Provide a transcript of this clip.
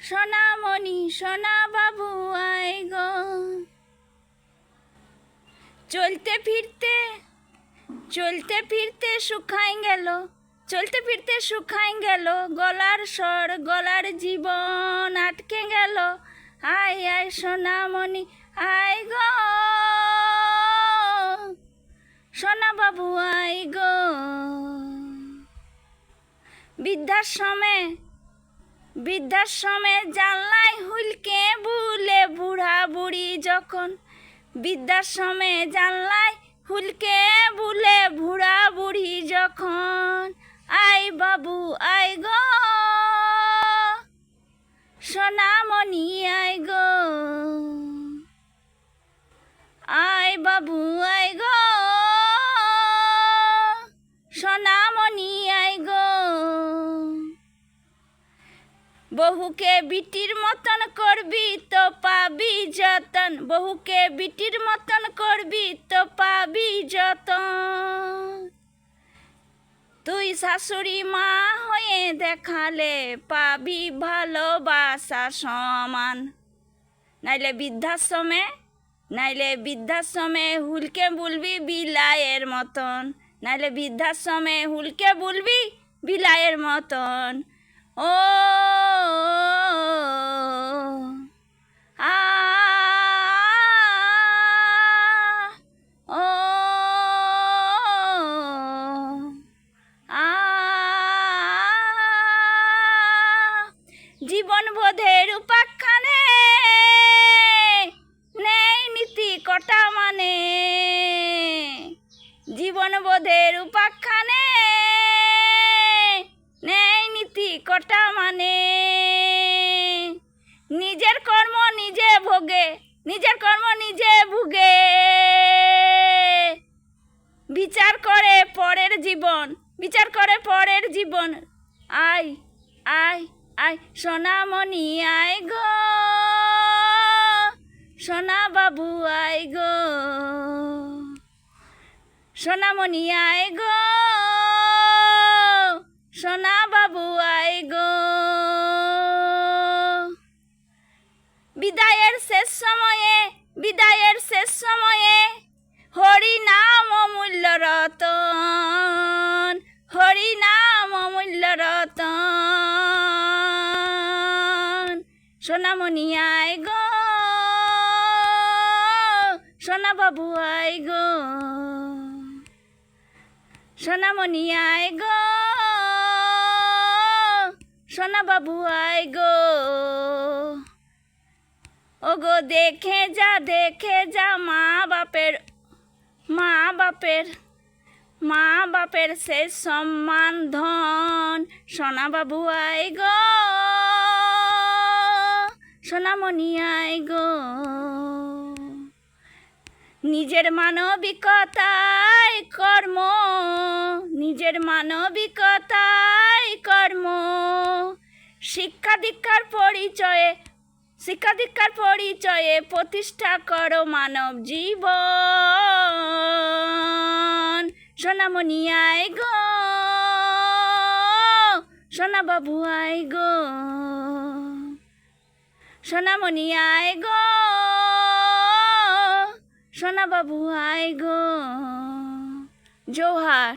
সোনামণি সোনা বাবু আয় গো। চলতে ফিরতে শুকাই গেল, চলতে ফিরতে শুকাই গেল, গলার স্বর গলার জীবন আটকে গেল। আয় আয় সোনামণি আয় গো, সোনা বাবু আয় গো। বৃদ্ধাশ্রমে জানলায় হুলকে বুলে বুড়া বুড়ি যখন, বৃদ্ধাশ্রমে জানলায় হুলকে বুলে বুড়া বুড়ি যখন। আয় বাবু আয় গো, সোনামণি আয় গো। আয় বাবু আয় গো, সোনামণি আয় গো। বহুকে বিটির মতন করবি তো পাবি যতন, বহুকে বিটির মতন করবি তো পাবি যতন। তুই শাশুড়ি মা হয়ে দেখালে পাবি ভালোবাসা সমান। নাইলে বৃদ্ধাশ্রমে হুলকে বলবি বিলায়ের মতন, নাইলে বৃদ্ধাশ্রমে হুলকে বলবি বিলায়ের মতন। ও আ ও আ জীবনবোধের উপাখ্যানে নেই নীতি কটা মানে, জীবনবোধের উপাখ্যানে নেই নীতি কটা মানে। নিজের কর্ম নিজে ভোগে, নিজের কর্ম নিজে ভুগে, বিচার করে পরের জীবন, বিচার করে পরের জীবন। আয় আয় আয় সোনামণি আয় গো, সোনা বাবু আয় গো। সোনামণি আয় গো, সোনা বাবু আয় গো। বিদায়ের শেষ সময়ে হরি নাম অমূল্য রতন, হরি নাম অমূল্য রতন। সোনামণি আয় গো, সোনা বাবু আয় গো। সোনামণি আয় গো, সোনা বাবু আয় গো। ওগো দেখে যা মা বাপের শেষ সম্মান ধন। সোনা বাবু আয় গো, সোনামণি আয় গো। নিজের মানবিকতায় কর্ম, নিজের মানবিকতায় কর্ম। শিক্ষা দীক্ষার পরিচয়ে প্রতিষ্ঠা করো মানব জীবন। সোনামণি আয় গো, সোনা বাবু আয় গো। সোনামণি আয় গো, সোনা বাবু আয় গো। জোহার।